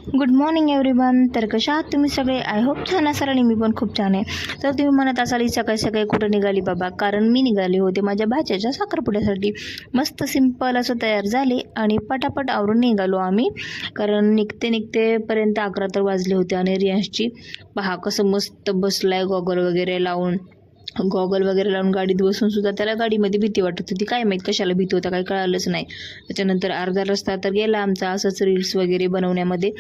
Good morning everyone. तर कशा आहात तुम्ही सगळे? आय होप छान असाल आणि मी पण खूप छान आहे. तर तुम्ही म्हणत असाल सकाळी सकाळी कुठं निघाली बाबा, कारण मी निघाले होते माझ्या भाच्याच्या साखरपुड्यासाठी. मस्त सिंपल असं तयार झाले आणि पटापट आवरून निघालो आम्ही, कारण निघतेपर्यंत 11 तर वाजले होते. आणि रियांशची पहा कसं मस्त बसलाय गॉगल वगैरे लावून गाडीत बसून सुद्धा त्याला गाडीमध्ये भीती वाटत होती. काय माहीत कशाला भीती होता, काही कळालंच नाही. त्याच्यानंतर अर्धा रस्ता तर गेला आमचा असंच रील्स वगैरे बनवण्यामध्ये.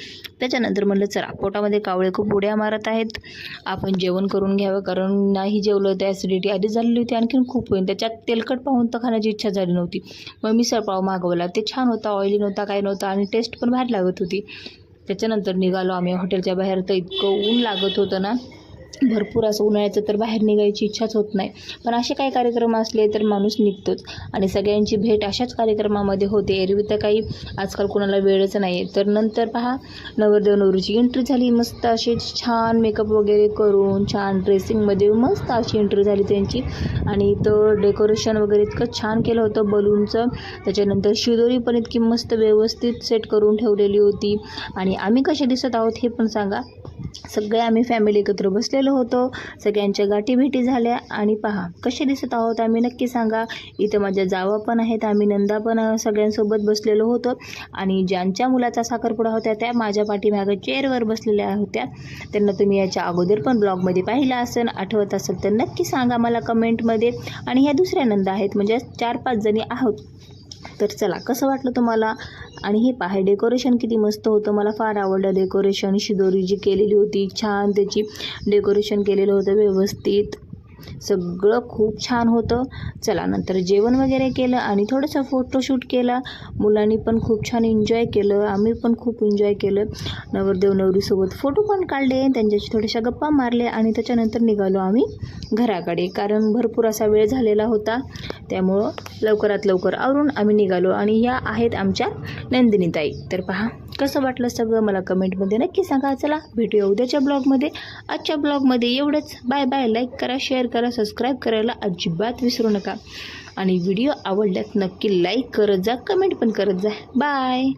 त्याच्यानंतर म्हणलं चला, पोटामध्ये कावळे खूप उड्या मारत आहेत, आपण जेवण करून घ्यावं, कारण नाही जेवलं तर ॲसिडिटी आधी झालेली होती, आणखीन खूप होईल. त्याच्यात तेलकट पाहून तर खाण्याची इच्छा झाली नव्हती. मग मिसळपाव मागवला. ते छान होता, ऑइली नव्हता, काय नव्हता आणि टेस्ट पण भारी लागत होती. त्याच्यानंतर निघालो आम्ही हॉटेलच्या बाहेर. तर इतकं ऊन लागत होतं ना, भरपूर असं उन्हाळ्याचं, तर बाहेर निघायची इच्छाच होत नाही. पण असे काही कार्यक्रम असले तर माणूस निघतोच आणि सगळ्यांची भेट अशाच कार्यक्रमामध्ये होते. एरवी तर काही आजकाल कोणाला वेळच नाही. तर नंतर पहा, नवरदेव नवरीची एंट्री झाली. मस्त अशी छान मेकअप वगैरे करून छान ड्रेसिंगमध्ये मस्त अशी एंट्री झाली त्यांची. आणि तो डेकोरेशन वगैरे इतकं छान केलं होतं बलूनचं. त्याच्यानंतर शिदोरी पण इतकी मस्त व्यवस्थित सेट करून ठेवलेली होती. आणि आम्ही कसे दिसत आहोत हे पण सांगा. सगळे आम्ही फॅमिली एकत्र बसलेलो होतो, सगळ्यांच्या गाठीभेटी झाल्या. आणि पहा कसे दिसत आहोत आम्ही, नक्की सांगा. इथं माझ्या जावा पण आहेत, आम्ही नंदा पण सगळ्यांसोबत बसलेलो होतो. आणि ज्यांच्या मुलाचा साखरपुडा होता त्या माझ्या पाठीमागे चेअरवर बसलेल्या होत्या. त्यांना तुम्ही याच्या अगोदर पण ब्लॉगमध्ये पाहिलं असेल, आठवत असेल तर नक्की सांगा मला कमेंटमध्ये. आणि ह्या दुसऱ्या नंदा आहेत, म्हणजे 4-5 जणी आहोत. तर चला, कसं वाटलं तुम्हाला? आणि हे पहा, डेकोरेशन किती मस्त होतं, मला फार आवडलं डेकोरेशन. शिदोरी जी केलेली होती छान, त्याची डेकोरेशन केलेलं होतं व्यवस्थित, सगळं खूप छान होतं. चला, नंतर जेवण वगैरे केलं आणि थोडंसं फोटोशूट केला. मुलांनी पण खूप छान एन्जॉय केलं, आम्ही पण खूप एन्जॉय केलं. नवरदेव नवरीसोबत फोटो पण काढले, त्यांच्याशी थोड्याशा गप्पा मारले आणि त्याच्यानंतर निघालो आम्ही घराकडे, कारण भरपूर असा वेळ झालेला होता. त्यामुळं लवकरात लवकर आवरून आम्ही निघालो. आणि या आहेत आमच्या नंदिनीताई. तर पहा कसं वाटलं सगळं मला कमेंटमध्ये नक्की सांगा. चला, भेटूया उद्याच्या ब्लॉगमध्ये. आजच्या ब्लॉगमध्ये एवढंच. Bye bye. लाईक करा, शेअर करा, सबस्क्राईब करायला अजिबात विसरू नका. आणि व्हिडिओ आवडल्यास नक्की लाईक करत जा, कमेंट पण करत जा. बाय.